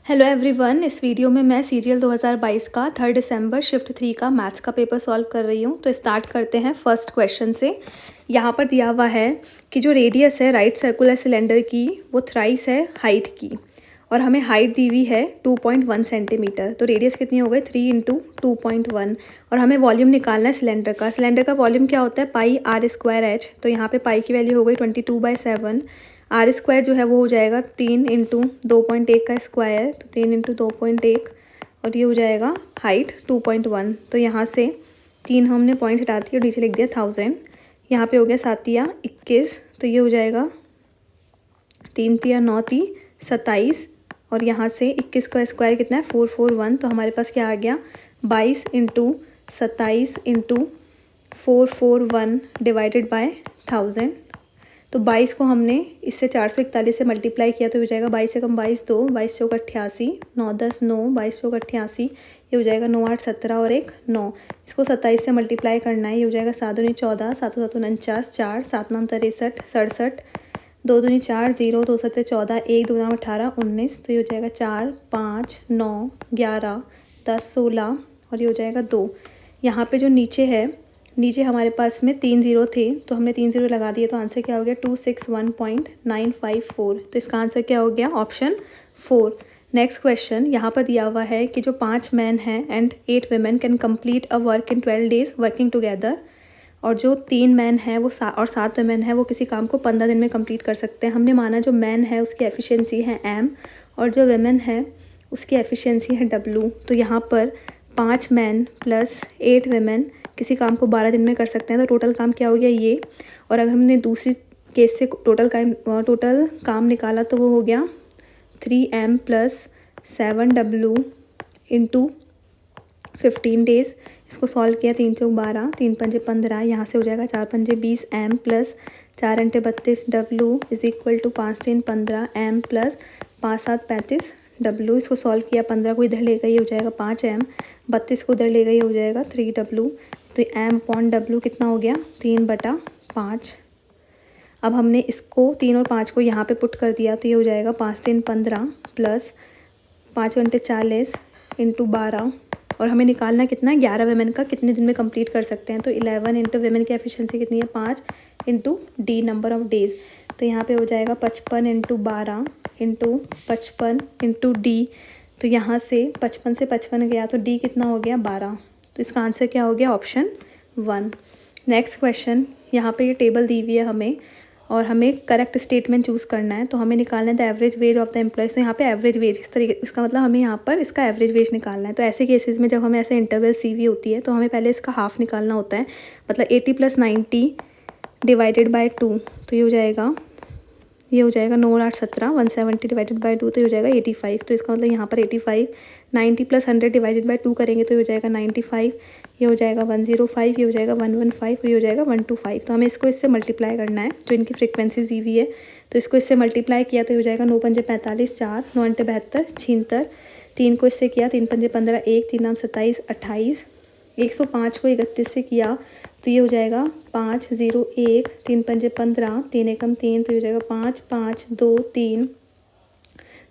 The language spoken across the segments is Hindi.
हेलो एवरीवन, इस वीडियो में मैं सीरियल 2022 का 3 दिसंबर शिफ्ट 3 का मैथ्स का पेपर सॉल्व कर रही हूँ। तो स्टार्ट करते हैं फर्स्ट क्वेश्चन से। यहाँ पर दिया हुआ है कि जो रेडियस है राइट सर्कुलर सिलेंडर की वो थ्राइस है हाइट की, और हमें हाइट दी हुई है 2.1 सेंटीमीटर। तो रेडियस कितनी हो गई 3 इंटू 2.1, और हमें वॉल्यूम निकालना है सिलेंडर का। सिलेंडर का वॉल्यूम क्या होता है पाई आर स्क्वायर एच। तो यहाँ पे पाई की वैल्यू हो गई 22/7। आर स्क्वायर जो है वो हो जाएगा 3 इंटू 2.1 का स्क्वायर, तो 3 इंटू 2.1, और ये हो जाएगा हाइट 2.1। तो यहाँ से 3 हमने पॉइंट हटा दिया और नीचे लिख दिया 1000। यहाँ पे हो गया 7 या 21, तो ये हो जाएगा 3 या 9 ती 27, और यहाँ से 21 का स्क्वायर कितना है 441। तो हमारे पास क्या आ गया 22 इंटू 27 इंटू 441 डिवाइडेड बाय 1000। तो 22 को हमने इससे 441 से मल्टीप्लाई किया तो हो जाएगा 22 से कम 22 2, 22 चौक 88, 9 10 9, 22 चौक 88, ये हो जाएगा 9 8 17 और 1 9। इसको 27 से मल्टीप्लाई करना है, ये हो जाएगा 7 दूनी 14, 7 7 49, 4 7 9 63 67, 2 दूनी 4 0, 2 7 14, 1 2 9 18 19। तो ये हो जाएगा 4 5 9 11 10 16, और ये हो जाएगा 2। यहाँ पे जो नीचे है, नीचे हमारे पास में 3 0 थे तो हमने 3 0 लगा दिए, तो आंसर क्या हो गया 261.954। तो इसका आंसर क्या हो गया ऑप्शन 4। नेक्स्ट क्वेश्चन यहाँ पर दिया हुआ है कि जो 5 मैन हैं and 8 women can complete a work in 12 days working together, और जो 3 मैन है वो और 7 वेमेन है वो किसी काम को 15 दिन में कंप्लीट कर सकते हैं। हमने माना जो मैन है उसकी एफिशिएंसी है m, और जो वेमेन है उसकी एफिशिएंसी है w। तो यहाँ पर 5 मैन प्लस 8 वेमेन किसी काम को 12 दिन में कर सकते हैं, तो टोटल काम क्या हो गया ये। और अगर हमने दूसरी केस से टोटल काम निकाला तो वो हो गया 3m plus 7w into 15 days. इसको सॉल्व किया 3 चौक 12, 3 पंजे 15, यहाँ से हो जाएगा 4 पंजे 20 m प्लस 4 अंटे 32 w is equal to 5 3 15 m plus 5 7 35 w। इसको सॉल्व किया 15 को इधर ले गई, हो जाएगा 5m, 32 को उधर ले गई, हो जाएगा 3w। तो m अपॉन w कितना हो गया 3/5। अब हमने इसको 3 और 5 को यहाँ पे पुट कर दिया, तो ये हो जाएगा 5 3 15 प्लस 5 घंटे 40 इंटू 12, और हमें निकालना कितना है 11 वेमेन का कितने दिन में कंप्लीट कर सकते हैं। तो 11 इंटू वेमेन की एफिशिएंसी कितनी है 5 into D number of days. तो यहाँ पे हो जाएगा 55 इंटू 12 इंटू 55 इंटू डी। तो यहाँ से 55 से 55 गया तो डी कितना हो गया 12। तो इसका आंसर क्या हो गया ऑप्शन 1। नेक्स्ट क्वेश्चन, यहाँ पे ये टेबल दी हुई है हमें, और हमें करेक्ट स्टेटमेंट चूज़ करना है। तो हमें निकालना है the average ways of the employees. तो यहाँ पे एवरेज वेज इस तरीके, इसका मतलब हमें यहाँ पर इसका एवरेज वेज निकालना है। तो ऐसे केसेस में जब हमें ऐसे इंटरवल CV होती है तो हमें पहले इसका हाफ निकालना होता है, मतलब 80 + 90 डिवाइडेड बाई 2। तो ये हो जाएगा 9 8 17, 170 डिवाइडेड बाई 2, तो ये हो जाएगा 85। तो इसका मतलब यहाँ पर 85, 90 + 100 डिवाइडेड बाई 2 करेंगे तो ये हो जाएगा 95, ये हो जाएगा 105, ये हो जाएगा 115, और ये हो जाएगा 125। तो हमें इसको इससे मल्टीप्लाई करना है, जो इनकी फ्रिक्वेंसीज दी हुई है। तो इसको इससे मल्टीप्लाई किया तो हो जाएगा 9 पंजे 45, 4 9 अंटे 72 76, 3 को इससे किया 3 पंजे 15, 1 3 नाम 27 28, 105 को 31 से किया तो ये हो जाएगा 5 0 1, 3 पंजे 15, 3 एकम 3, तो ये हो जाएगा 5 5 2 3।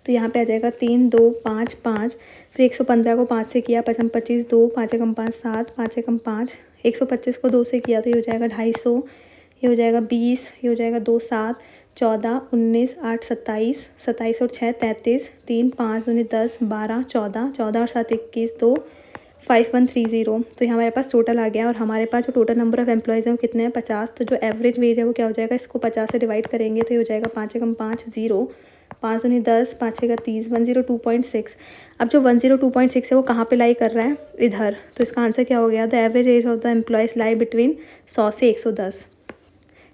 तो यहाँ पे आ जाएगा 3 2 5 5। फिर 115 को 5 से किया, 5 25 2, 5 एकम 5 7, 5 एकम 5, 125 को 2 से किया तो ये हो जाएगा 250, ये हो जाएगा 20, ये हो जाएगा 2 7 14 19 8 27, 27 और 6 33, 3 5 दूनी 10 12 14, 14 और 7 21 2 5130। तो यहाँ हमारे पास टोटल आ गया, और हमारे पास जो टोटल नंबर ऑफ़ एम्प्लॉयज़ हैं वो कितने हैं 50। तो जो एवरेज वेज है वो क्या हो जाएगा, इसको 50 से डिवाइड करेंगे तो ये हो जाएगा 5 एकम 5 0, 5 दूनी 10, 5 छः 30, 102.6। अब जो 102.6 है वो कहाँ पे लाई कर रहा है इधर, तो इसका आंसर क्या हो गया the average age of the employees lie between 100 से 110।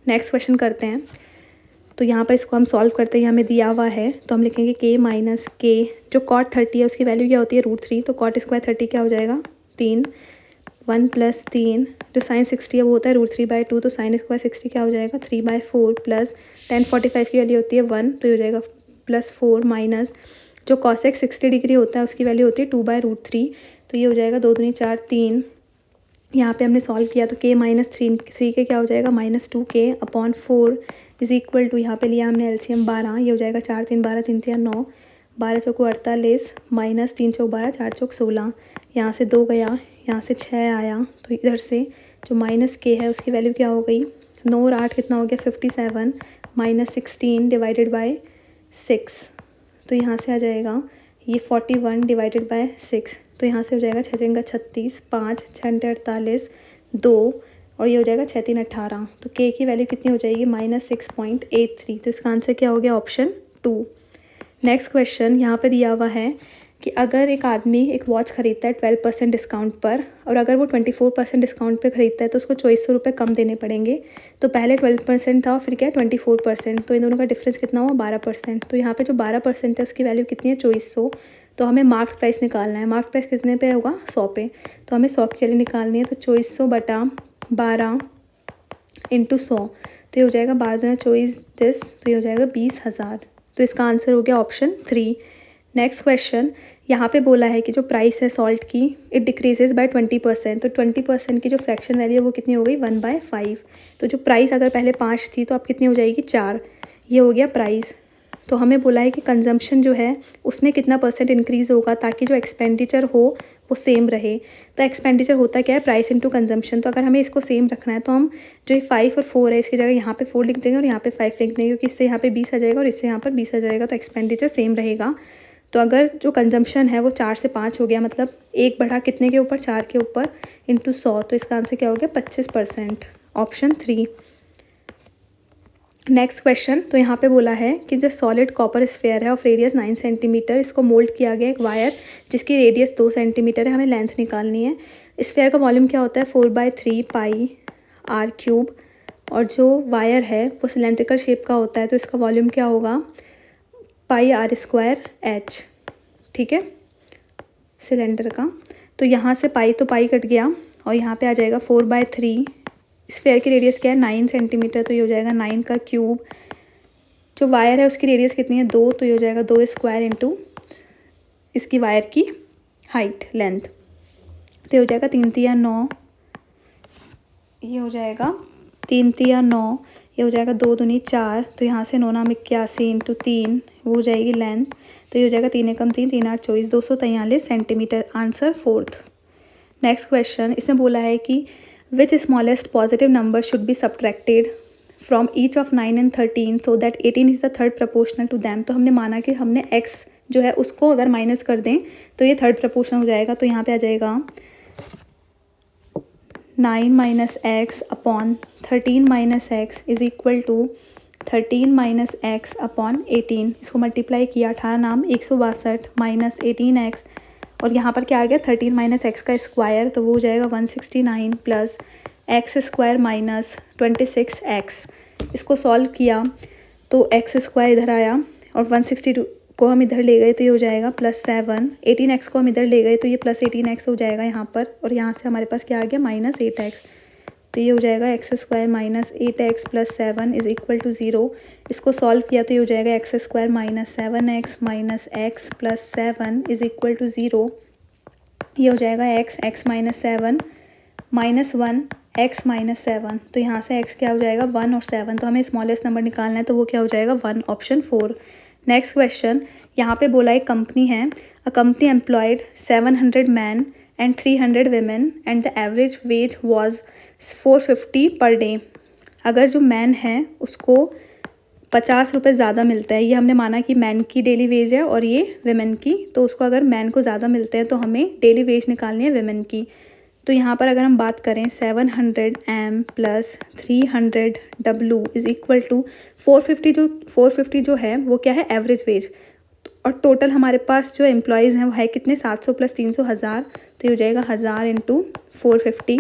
नेक्स्ट क्वेश्चन करते हैं। तो यहाँ पर इसको हम सॉल्व करते हैं, हमें दिया हुआ है तो हम लिखेंगे k माइनस के, जो cot 30 है उसकी वैल्यू क्या होती है √3। तो cot स्क्वायर 30 क्या हो जाएगा 3, 1 + 3, जो sin 60 है वो होता है √3/2। तो sin स्क्वायर 60 क्या हो जाएगा 3/4 प्लस tan 45 की वैल्यू होती है 1, तो ये हो जाएगा +4 माइनस जो cosec 60 डिग्री होता है उसकी वैल्यू होती है 2/√3। तो ये हो जाएगा 2 दूनी 4 3। यहाँ पे हमने सॉल्व किया तो k माइनस 3 के क्या हो जाएगा -2k upon 4 is equal to, यहाँ पे लिया हमने LCM 12, ये हो जाएगा 4 3 12 3 3 9, 12 चौको 48 माइनस 3 चौक 12 4 चौक 16, यहाँ से 2 गया, यहाँ से 6 आया, तो इधर से जो माइनस के है उसकी वैल्यू क्या हो गई, 9 और 8 कितना हो गया 57 माइनस 16 डिवाइडेड बाय 6, तो यहाँ से आ जाएगा ये 41 डिवाइडेड बाय 6, तो यहाँ से हो जाएगा 6 चंगा 36, 5 6 48 2 और ये हो जाएगा 6 3 18, तो के की वैल्यू कितनी हो जाएगी -6.83, तो इसका आंसर क्या हो गया ऑप्शन 2। नेक्स्ट क्वेश्चन यहाँ पे दिया हुआ है कि अगर एक आदमी एक वॉच ख़रीदता है 12% डिस्काउंट पर और अगर वो 24% डिस्काउंट पे ख़रीदता है तो उसको 2400 रुपये कम देने पड़ेंगे। तो पहले 12% था और फिर क्या 24%, तो इन दोनों का डिफरेंस कितना हुआ 12%। तो यहाँ पे जो 12% है उसकी वैल्यू कितनी है 2400, तो हमें मार्क प्राइस निकालना है। मार्क प्राइस कितने पे होगा 100 पे, तो हमें 100 की वैल्यू निकालनी है। तो 2400 बटा 12 इंटू 100, तो ये हो जाएगा 12 24 10, तो ये हो जाएगा 20,000, तो इसका आंसर हो गया ऑप्शन 3। नेक्स्ट क्वेश्चन यहाँ पे बोला है कि जो प्राइस है सॉल्ट की इट डिक्रीजेज बाय 20%, तो 20% की जो फ्रैक्शन वैल्यू है वो कितनी हो गई 1/5। तो जो प्राइस अगर पहले 5 थी तो अब कितनी हो जाएगी 4, ये हो गया प्राइस। तो हमें बोला है कि कंजम्पशन जो है उसमें कितना % इंक्रीज़ होगा ताकि जो एक्सपेंडिचर हो वो सेम रहे। तो एक्सपेंडिचर होता क्या है प्राइस इनटू कंजम्पशन, तो अगर हमें इसको सेम रखना है तो हम जो ये 5 और 4 है इसकी जगह यहाँ पे 4 लिख देंगे और यहाँ पे 5 लिख देंगे, क्योंकि इससे यहाँ पे 20 आ जाएगा और इससे यहाँ पर 20 आ जाएगा, तो एक्सपेंडिचर सेम रहेगा। तो अगर जो कंजम्पशन है वो 4 से 5 हो गया, मतलब 1 बढ़ा कितने के ऊपर 4 के ऊपर इंटू 100, तो इसका आंसर क्या हो गया 25%, ऑप्शन 3। नेक्स्ट क्वेश्चन, तो यहाँ पे बोला है कि जो सॉलिड कॉपर स्फेयर है ऑफ रेडियस 9 सेंटीमीटर, इसको मोल्ड किया गया एक वायर जिसकी रेडियस 2 सेंटीमीटर है, हमें लेंथ निकालनी है। स्फेयर का वॉल्यूम क्या होता है 4/3 पाई r³, और जो वायर है वो सिलेंड्रिकल शेप का होता है, तो इसका वॉल्यूम क्या होगा πr²h, ठीक है, सिलेंडर का। तो यहाँ से पाई तो पाई कट गया और यहाँ पे आ जाएगा 4/3, स्फेयर की रेडियस क्या है 9 सेंटीमीटर, तो ये हो जाएगा 9 का क्यूब। जो वायर है उसकी रेडियस कितनी है 2, तो ये हो जाएगा 2 स्क्वायर इंटू इसकी वायर की हाइट लेंथ, तो ये हो जाएगा 3 तिया 9, ये हो जाएगा 3 तिया 9, ये हो जाएगा 2 दूनी 4, तो यहाँ से 9 नाम 81 इंटू 3 वो हो जाएगी लेंथ, तो ये हो जाएगा 3 एकम 3 3 8 24 243 centimetre, answer 4th। Next question, इसमें बोला है कि which smallest positive number should be subtracted from each of 9 and 13 so that 18 is the third proportional to them. तो हमने माना कि हमने x जो है उसको अगर माइनस कर दें तो ये थर्ड प्रपोर्शनल हो जाएगा, तो यहाँ पे आ जाएगा 9 minus x upon 13 minus x is equal to 13 minus x upon 18, इसको मल्टीप्लाई किया 18 नाम 162 माइनस 18x, और यहाँ पर क्या आ गया 13 माइनस एक्स का स्क्वायर, तो वो हो जाएगा 169 plus x square minus 26x। इसको सॉल्व किया तो एक्स स्क्वायर इधर आया और 162 को हम इधर ले गए तो ये हो जाएगा +7, 18x को हम इधर ले गए तो ये +18x हो जाएगा यहाँ पर, और यहाँ से हमारे पास क्या आ गया -8x, तो ये हो जाएगा x square minus 8x plus 7 is equal to 0। इसको सॉल्व किया तो ये हो जाएगा x square minus 7x minus x plus 7 is equal to 0। ये हो जाएगा x minus 7 minus 1 x minus 7, तो यहाँ से x क्या हो जाएगा 1 और 7, तो हमें स्मॉलेस्ट नंबर निकालना है तो वो क्या हो जाएगा 1, ऑप्शन 4। नेक्स्ट क्वेश्चन, यहाँ पे बोला एक कंपनी है, a company employed 700 man and 300 women and the average wage was 450 per day. अगर जो मैन है उसको 50 रुपये ज़्यादा मिलता है, ये हमने माना कि मैन की डेली वेज है और ये वेमेन की, तो उसको अगर मैन को ज़्यादा मिलते हैं तो हमें डेली वेज निकालनी है वेमेन की। तो यहाँ पर अगर हम बात करें 700 m plus 300 w is equal to 450 जो है वो क्या है एवरेज वेज, और टोटल हमारे पास जो एम्प्लॉयज़ हैं वो है कितने 700 प्लस 300 1000, तो ये हो जाएगा 1000 इंटू 450,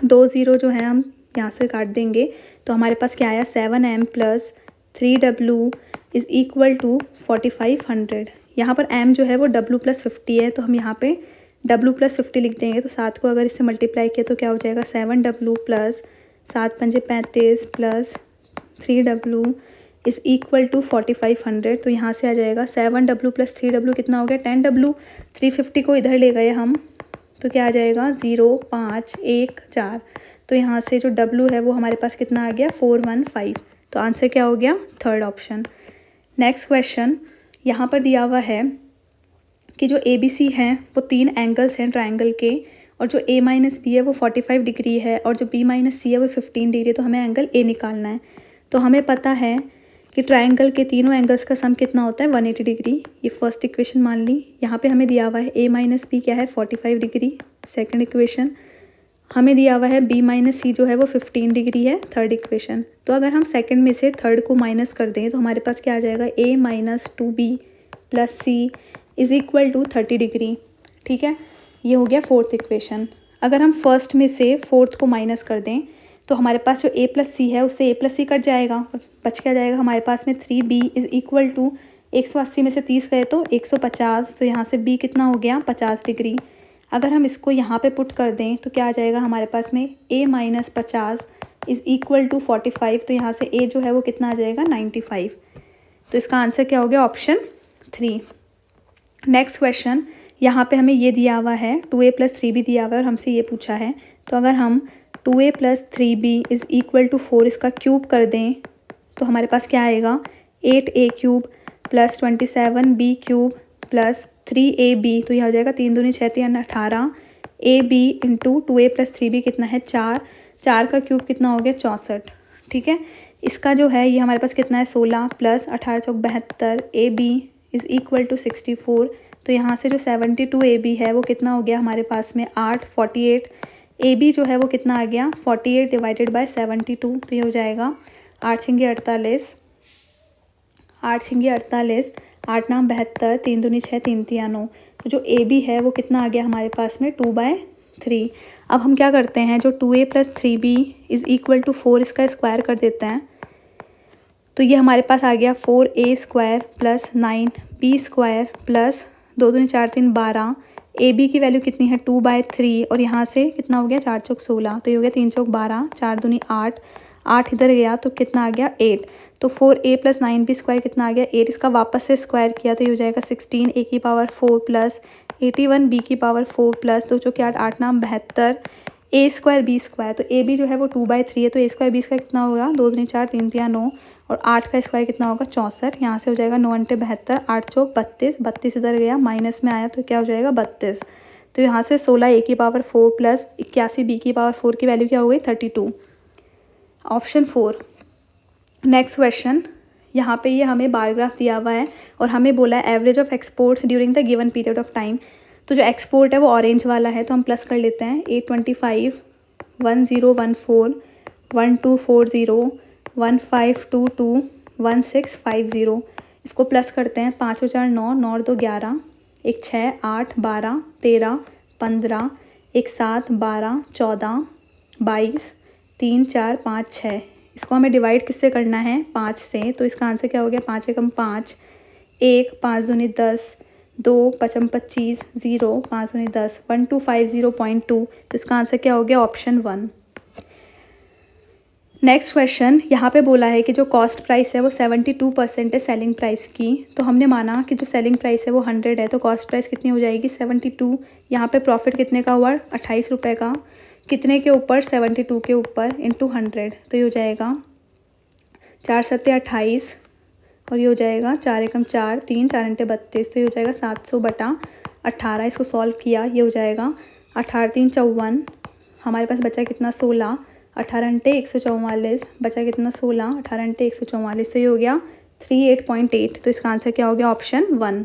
2 0 जो है हम यहाँ से काट देंगे, तो हमारे पास क्या आया 7m plus 3w is equal to 4500। यहाँ पर m जो है वो w प्लस 50 है, तो हम यहाँ पे w प्लस 50 लिख देंगे, तो 7 को अगर इससे मल्टीप्लाई किया तो क्या हो जाएगा 7w प्लस 7 पंजे 35 plus 3w is equal to 4500। तो यहाँ से आ जाएगा 7w प्लस 3w कितना हो गया 10w, 350 को इधर ले गए हम तो क्या आ जाएगा 0 5 1 4, तो यहाँ से जो w है वो हमारे पास कितना आ गया 415, तो आंसर क्या हो गया थर्ड ऑप्शन। नेक्स्ट क्वेश्चन, यहाँ पर दिया हुआ है कि जो ABC हैं वो 3 एंगल्स हैं ट्रायंगल के, और जो A माइनस बी है वो 45 डिग्री है, और जो B माइनस सी है वो 15 डिग्री है। तो हमें एंगल A निकालना है। तो हमें पता है कि ट्रायंगल के तीनों एंगल्स का सम कितना होता है 180 डिग्री। ये फर्स्ट इक्वेशन मान ली। यहाँ पे हमें दिया हुआ है A माइनस बी क्या है 45 डिग्री, सेकंड इक्वेशन। हमें दिया हुआ है B माइनस सी जो है वो 15 डिग्री है, थर्ड इक्वेशन। तो अगर हम सेकंड में से थर्ड को माइनस कर दें तो हमारे पास क्या आ जाएगा, A minus 2B plus C is equal to 30 degree. ठीक है, ये हो गया फोर्थ इक्वेशन। अगर हम फर्स्ट में से फोर्थ को माइनस कर दें तो हमारे पास जो A प्लस सी है उससे A प्लस सी कट जाएगा, बच क्या जाएगा हमारे पास में 3B इज़ इक्वल टू 180 में से 30 गए तो 150। तो यहाँ से B कितना हो गया 50 डिग्री। अगर हम इसको यहाँ पे पुट कर दें तो क्या आ जाएगा हमारे पास में A minus 50 is equal to 45। तो यहाँ से A जो है वो कितना आ जाएगा 95। तो इसका आंसर क्या हो गया, ऑप्शन 3। नेक्स्ट क्वेश्चन, यहाँ पे हमें ये दिया हुआ है 2A प्लस 3B दिया हुआ है और हमसे ये पूछा है। तो अगर हम 2A plus 3B is equal to 4 इसका क्यूब कर दें तो हमारे पास क्या आएगा, 8A cube plus 27B cube plus 3AB। तो यह हो जाएगा 3 दूनी 6 3 18 AB into 2A plus 3B कितना है 4, 4 का क्यूब कितना हो गया 64। ठीक है, इसका जो है ये हमारे पास कितना है 16 प्लस 18 चौक 72 AB इज़ इक्वल टू 64। तो यहाँ से जो 72 AB है वो कितना हो गया हमारे पास में 8, 48 AB जो है वो कितना आ गया 48 डिवाइडेड बाय 72। तो ये हो जाएगा 8 छिंगे 48, 8 छिंगे 48, 8 नाम 72, 3 दूनी 6 3 तिया 9। तो जो AB है वो कितना आ गया हमारे पास में 2/3। अब हम क्या करते हैं, जो 2A plus 3B is equal to 4 इसका स्क्वायर कर देते हैं। तो ये हमारे पास आ गया 4A square plus 9B square plus 2 दूनी 4 3 12। AB की वैल्यू कितनी है 2/3, और यहाँ से कितना हो गया 4 चौक 16। तो ये हो गया 3 चौक 12, 4 दूनी 8, 8 इधर गया तो कितना आ गया 8। तो 4A प्लस 9B स्क्वायर कितना आ गया 8, इसका वापस से स्क्वायर किया तो ये हो जाएगा 16 A की पावर 4 प्लस 81 B की पावर 4 प्लस 2 चौक 8, 8 नाम 72 A स्क्वायर B स्क्वायर। तो AB जो है वो 2/3 है, तो A स्क्वायर B स्क्वायर कितना होगा 2 दूनी 4 3 तिया 9, और 8 का स्क्वायर कितना होगा 64। यहाँ से हो जाएगा 9 अंटे 72, 8 चौक 32, 32 इधर गया माइनस में आया तो क्या हो जाएगा 32। तो यहाँ से 16 A की पावर 4 प्लस 81 B की पावर 4 की वैल्यू क्या हो गई 32, ऑप्शन 4। नेक्स्ट क्वेश्चन, यहाँ पे ये हमें बार ग्राफ दिया हुआ है और हमें बोला है average of exports during the given period of time. तो जो एक्सपोर्ट है वो ऑरेंज वाला है तो हम प्लस कर लेते हैं 825, 1014, 1240, 1522, 1650। इसको प्लस करते हैं 5 और 4 9, 9 और 2 11, 1 6 8 12 13 15, 1 7 12 14 22, 3 4 5 6। इसको हमें डिवाइड किससे करना है 5 से। तो इसका आंसर क्या हो गया 5 एकम 5, 1 5 दूनी 10, 2 पचम 25, 0 5 दूनी 10, 1250.2। तो इसका आंसर क्या हो गया ऑप्शन 1। नेक्स्ट क्वेश्चन, यहाँ पे बोला है कि जो कॉस्ट प्राइस है वो 72% है सेलिंग प्राइस की। तो हमने माना कि जो सेलिंग प्राइस है वो 100 है, तो कॉस्ट प्राइस कितनी हो जाएगी 72। यहाँ पे प्रॉफिट कितने का हुआ 28 रुपये का, कितने के ऊपर 72 के ऊपर इंटू 100। तो ये हो जाएगा 4 सत्ते 28, और ये हो जाएगा 4 एकम 4, 3 4 अंटे 32। तो ये हो जाएगा 700/18। इसको सॉल्व किया ये हो जाएगा 18 3 54, हमारे पास बचा कितना 16, 18 अंटे 144, बचा कितना 16, 18 अंटे 144। तो ये हो गया 38.8। तो इसका आंसर क्या हो गया ऑप्शन 1।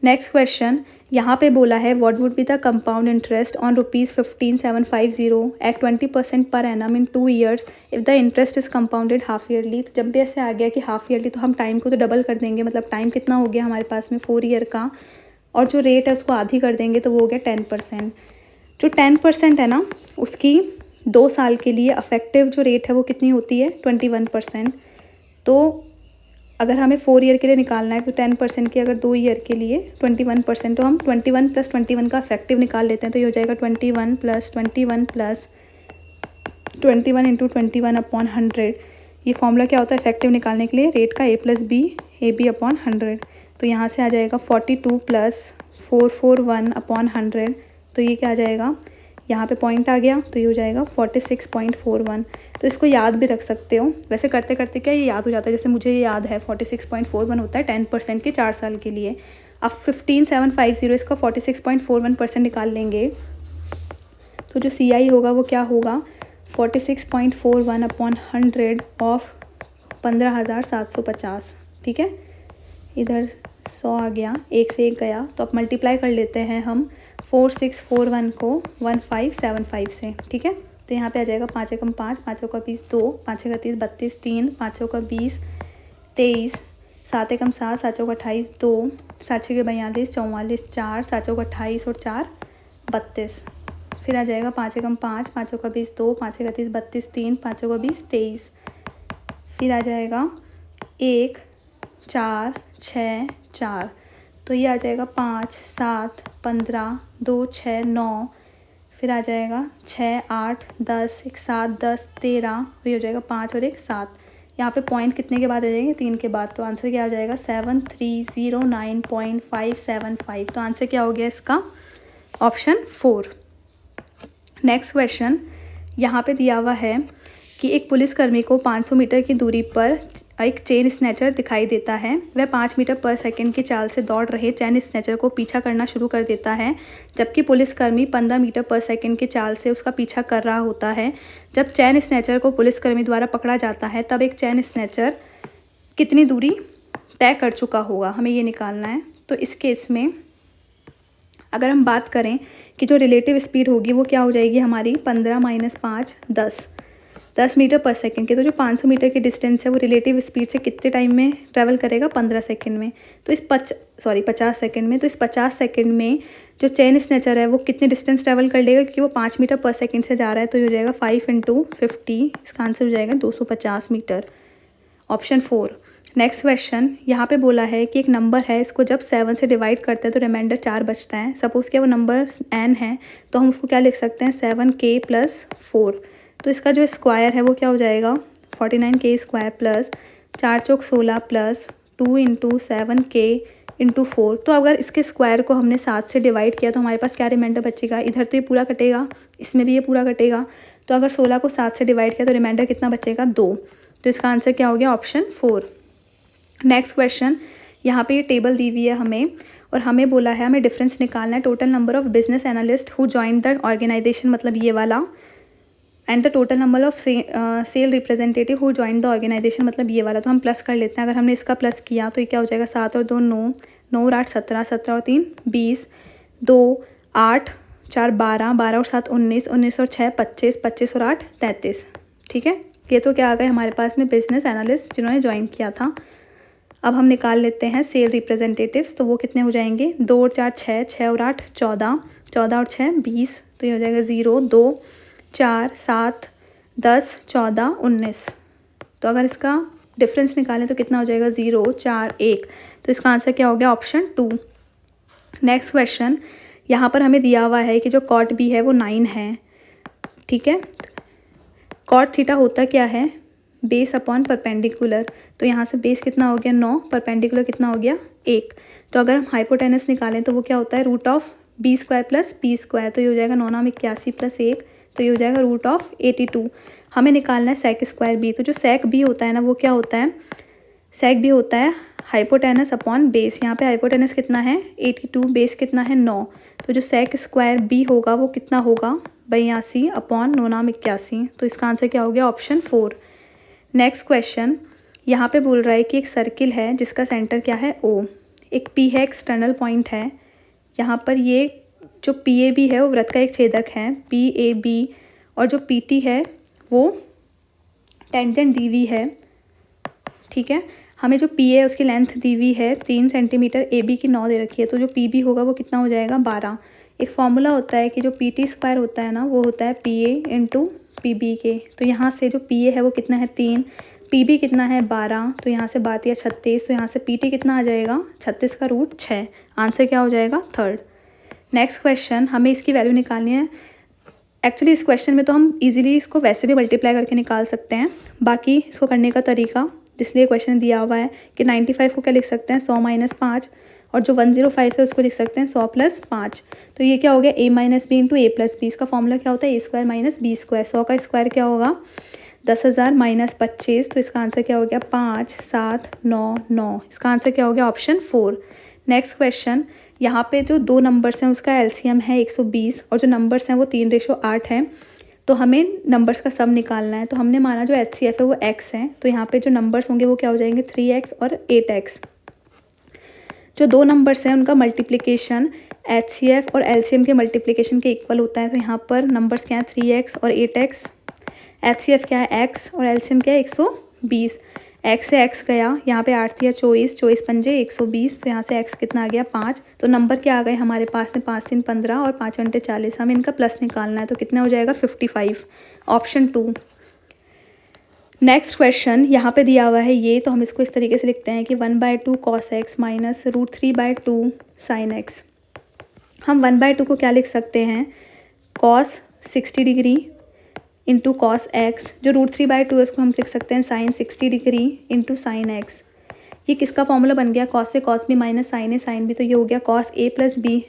नेक्स्ट क्वेश्चन, यहाँ पे बोला है what would be the compound interest on ₹15,750 at 20% per annum in 2 years if the interest is compounded half yearly. तो जब भी ऐसे आ गया कि हाफ ईयरली तो हम टाइम को तो डबल कर देंगे, मतलब टाइम कितना हो गया हमारे पास में 4 ईयर का, और जो रेट है उसको आधी कर देंगे तो वो हो गया 10%। जो 10% है ना उसकी 2 साल के लिए अफेक्टिव जो रेट है वो कितनी होती है 21%। तो अगर हमें 4 ईयर के लिए निकालना है तो 10% की, अगर 2 ईयर के लिए 21%, तो हम 21 + 21 का इफेक्टिव निकाल लेते हैं। तो ये हो जाएगा 21 + 21 + 21 इंटू 21/100। ये फॉर्मूला क्या होता है इफेक्टिव निकालने के लिए, रेट का A + B AB/100। तो यहाँ से आ जाएगा 42 + 441/100। तो ये क्या आ जाएगा, यहाँ पे पॉइंट आ गया तो ये हो जाएगा 46.41। तो इसको याद भी रख सकते हो। वैसे करते करते क्या ये याद हो जाता है, जैसे मुझे ये याद है 46.41 होता है 10% के 4 साल के लिए। अब 15,750 इसका 46.41% निकाल लेंगे तो जो CI होगा वो क्या होगा 46.41 अपॉन 100 ऑफ 15,750। ठीक है, इधर 100 आ गया, एक से एक गया, तो अब मल्टीप्लाई कर लेते हैं हम 4641 को 1575 से। ठीक है, तो यहाँ पे आ जाएगा 5 एकम 5, 5 का 20 2, 5 का 30 32 3, 5 का 20 23, 7 एकम 7, 7 का 28 2, 7 के 42 44 4, 7 का 28 और 4 32। फिर आ जाएगा 5 एकम 5, 5 का 20 2, 5 का 30 32 3, 5 का 20 23। फिर आ जाएगा 1 4 6 4, तो ये आ जाएगा 5 7 15 2 6 9। फिर आ जाएगा 6 8 10 1 7 10 13, ये हो जाएगा 5 और 1 7। यहाँ पे पॉइंट कितने के बाद आ जाएंगे 3 के बाद, तो आंसर क्या आ जाएगा 7309.575। तो आंसर क्या हो गया इसका ऑप्शन 4। नेक्स्ट क्वेश्चन, यहाँ पे दिया हुआ है कि एक पुलिसकर्मी को 500 मीटर की दूरी पर एक चेन स्नैचर दिखाई देता है। वह 5 मीटर पर सेकंड की चाल से दौड़ रहे चेन स्नैचर को पीछा करना शुरू कर देता है, जबकि पुलिसकर्मी 15 मीटर पर सेकंड की चाल से उसका पीछा कर रहा होता है। जब चेन स्नैचर को पुलिसकर्मी द्वारा पकड़ा जाता है तब एक चेन स्नैचर कितनी दूरी तय कर चुका होगा, हमें ये निकालना है। तो इस केस में अगर हम बात करें कि जो रिलेटिव स्पीड होगी वो क्या हो जाएगी हमारी 15 - 5 10 मीटर पर सेकंड के, तो जो 500 मीटर की डिस्टेंस है वो रिलेटिव स्पीड से कितने टाइम में ट्रैवल करेगा 15 सेकंड में। तो इस 50 सेकंड में, तो इस 50 सेकंड में जो चेन स्नैचर है वो कितने डिस्टेंस ट्रैवल कर लेगा, क्योंकि वो 5 मीटर पर सेकंड से जा रहा है, तो ये हो जाएगा 5 × 50, इसका आंसर हो जाएगा 250 मीटर, ऑप्शन 4। नेक्स्ट क्वेश्चन, यहाँ पे बोला है कि एक नंबर है, इसको जब 7 से डिवाइड करते हैं तो रिमाइंडर 4 बचता है। सपोज़ कि वो नंबर n है तो हम उसको क्या लिख सकते हैं 7k + 4। तो इसका जो स्क्वायर है वो क्या हो जाएगा 49k स्क्वायर प्लस 4 चौक 16 प्लस 2 × 7k × 4। तो अगर इसके स्क्वायर को हमने 7 से डिवाइड किया तो हमारे पास क्या रिमाइंडर बचेगा, इधर तो ये पूरा कटेगा, इसमें भी ये पूरा कटेगा, तो अगर 16 को 7 से डिवाइड किया तो रिमाइंडर कितना बचेगा 2। तो इसका आंसर क्या हो गया ऑप्शन 4। नेक्स्ट क्वेश्चन, यहाँ पे ये टेबल दी हुई है हमें और हमें बोला है हमें डिफरेंस निकालना है total number of business analyst who join the organisation, मतलब ये वाला, and the total number of sale representative who join the organisation, मतलब ये वाला। तो हम प्लस कर लेते हैं। अगर हमने इसका प्लस किया तो ये क्या हो जाएगा 7 और 2 9, 9 और 8 17, 17 और 3 20, 2 8 4 12, 12 और 7 19, 19 और 6 25, 25 और 8 33। ठीक है, ये तो क्या आ गए हमारे पास में बिजनेस एनालिस्ट जिन्होंने ज्वाइन किया था। अब हम निकाल लेते हैं सेल रिप्रेजेंटेटिव्स, तो वो कितने हो जाएंगे 2 और 4 6, 6 और 8 14, 14 और 6 20, तो ये हो जाएगा 0 2 4 7 10 14 19। तो अगर इसका डिफरेंस निकालें तो कितना हो जाएगा 0 4 1। तो इसका आंसर क्या हो गया ऑप्शन 2। नेक्स्ट क्वेश्चन, यहाँ पर हमें दिया हुआ है कि जो कॉट बी है वो 9 है। ठीक है, कॉट थीटा होता क्या है बेस अपॉन परपेंडिकुलर, तो यहाँ से बेस कितना हो गया 9, परपेंडिकुलर कितना हो गया 1। तो अगर हम हाइपोटेनस निकालें तो वो क्या होता है √ऑफ b² + p², तो ये हो जाएगा 9 × 81 + 1, तो ये हो जाएगा √82। हमें निकालना है sec² b, तो जो sec b होता है ना वो क्या होता है, sec b होता है हाइपोटेनस अपॉन बेस। यहाँ पे हाइपोटेनस कितना है 82, बेस कितना है 9, तो जो sec² b होगा वो कितना होगा 82 अपॉन 9 × 81। तो इसका आंसर क्या हो गया ऑप्शन 4। नेक्स्ट क्वेश्चन, यहाँ पे बोल रहा है कि एक सर्किल है जिसका सेंटर क्या है O, एक P है एक्सटर्नल पॉइंट है। यहाँ पर ये जो PAB है वो वृत्त का एक छेदक है PAB, और जो PT है वो टेंजेंट दी हुई है। ठीक है, हमें जो P है उसकी लेंथ दी हुई है 3 सेंटीमीटर, AB की 9 दे रखी है, तो जो PB होगा वो कितना हो जाएगा 12। एक फॉर्मूला होता है कि जो PT² होता है ना वो होता है PA × PB के, तो यहाँ से जो PA है वो कितना है 3, PB कितना है 12, तो यहाँ से 12 या 36, तो यहाँ से PT कितना आ जाएगा 36 का √6। आंसर क्या हो जाएगा 3rd। नेक्स्ट क्वेश्चन, हमें इसकी वैल्यू निकालनी है। एक्चुअली इस क्वेश्चन में तो हम इजीली इसको वैसे भी मल्टीप्लाई करके निकाल सकते हैं, बाकी इसको करने का तरीका जिसलिए क्वेश्चन दिया हुआ है कि 95 को क्या लिख सकते हैं 100 - 5, और जो 105 है उसको लिख सकते हैं 100 + 5। तो ये क्या हो गया a - b into a + b। इसका फॉर्मूला क्या होता है a² - b²। 100 का स्क्वायर क्या होगा 10,000 - 25। तो इसका आंसर क्या हो गया 5, 7, 9, 9। इसका आंसर क्या हो गया ऑप्शन 4। नेक्स्ट क्वेश्चन, यहाँ पे जो दो नंबर्स हैं उसका एलसीएम है 120 और जो नंबर्स हैं वो 3:8 है। तो हमें नंबर्स का सम निकालना है। तो हमने माना जो एचसीएफ है वो x है, तो यहाँ पे जो नंबर्स होंगे वो क्या हो जाएंगे 3x और 8x। जो दो नंबर्स हैं उनका मल्टीप्लिकेशन एचसीएफ और एलसीएम के मल्टीप्लिकेशन के इक्वल होता है। तो यहाँ पर नंबर्स क्या है 3x और 8x। एचसीएफ क्या है x और एलसीएम क्या है 120। x से x गया, यहाँ पे 8 या 24, 24 पंजे 120। तो यहाँ से x कितना आ गया 5। तो नंबर क्या आ गए हमारे पास में 5 3 15 और 5 × 40। हमें इनका प्लस निकालना है। तो कितना हो जाएगा 55, ऑप्शन 2। नेक्स्ट क्वेश्चन यहाँ पे दिया हुआ है ये, तो हम इसको इस तरीके से लिखते हैं कि 1/2 cos x minus √3/2 sin x। हम 1/2 को क्या लिख सकते हैं cos 60 degree into cos x. जो √3/2 है उसको हम लिख सकते हैं sine 60 degree into sine x. ये किसका फॉर्मूला बन गया कॉस से cos B minus sine A sine B. तो ये हो गया cos a + b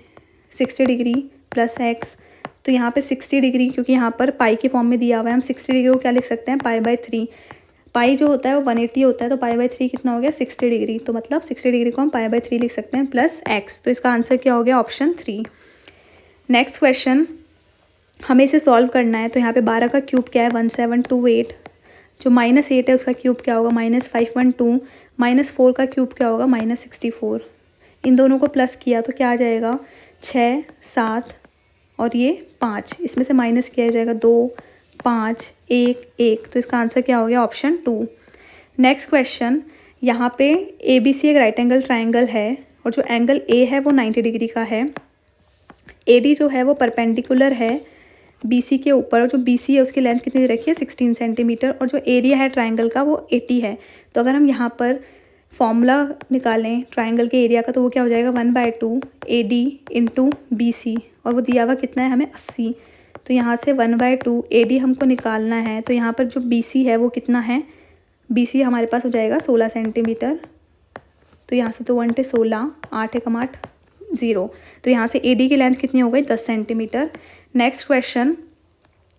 60 degree plus x. तो यहाँ पे 60 डिग्री, क्योंकि यहाँ पर पाई के फॉर्म में दिया हुआ है, हम 60 डिग्री को क्या लिख सकते हैं π/3। पाई जो होता है वो 180 होता है, तो π/3 कितना हो गया 60 डिग्री। तो मतलब 60 डिग्री को हम π/3 लिख सकते हैं प्लस एक्स। तो इसका आंसर क्या हो गया ऑप्शन 3। नेक्स्ट क्वेश्चन, हमें इसे सॉल्व करना है। तो यहाँ पे 12 का क्यूब क्या है 1728। जो -8 है उसका क्यूब क्या होगा -512। -4 का क्यूब क्या होगा -64। इन दोनों को प्लस किया तो क्या आ जाएगा 6, 7 और ये 5। इसमें से माइनस किया जाएगा 2, 5, 1, 1। तो इसका आंसर क्या हो गया ऑप्शन 2। नेक्स्ट क्वेश्चन, यहाँ पे ABC एक राइट एंगल ट्राइंगल है और जो एंगल A है वो 90 डिग्री का है। AD जो है वो परपेंडिकुलर है BC के ऊपर, और जो BC है उसकी लेंथ कितनी रखी है 16 सेंटीमीटर, और जो एरिया है ट्राइंगल का वो 80 है। तो अगर हम यहाँ पर फॉर्मूला निकालें ट्राइंगल के एरिया का तो वो क्या हो जाएगा 1/2 AD इंटू BC, और वो दिया हुआ कितना है हमें 80। तो यहाँ से 1/2 AD हमको निकालना है। तो यहाँ पर जो BC है वो कितना है, BC हमारे पास हो जाएगा 16 सेंटीमीटर। तो यहाँ से तो 1 × 16, 8 × 8 0। तो यहाँ से AD की लेंथ कितनी हो गई 10 सेंटीमीटर। नेक्स्ट क्वेश्चन,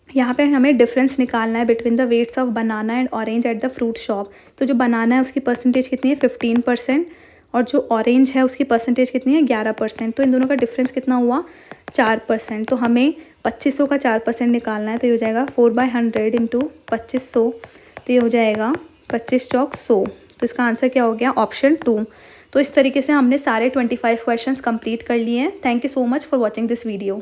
यहाँ पे हमें डिफरेंस निकालना है between the weights of banana and orange at the fruit shop. तो जो बनाना है उसकी परसेंटेज कितनी है 15% और जो ऑरेंज है उसकी परसेंटेज कितनी है 11%। तो इन दोनों का डिफरेंस कितना हुआ 4%। तो हमें 2500 का 4% निकालना है। तो ये हो जाएगा 4/100 इंटू 2500। तो ये हो जाएगा 25 चौक 100। तो इसका आंसर क्या हो गया ऑप्शन 2। तो इस तरीके से हमने सारे 25 क्वेश्चंस कंप्लीट कर लिए हैं। Thank you so much for watching this video.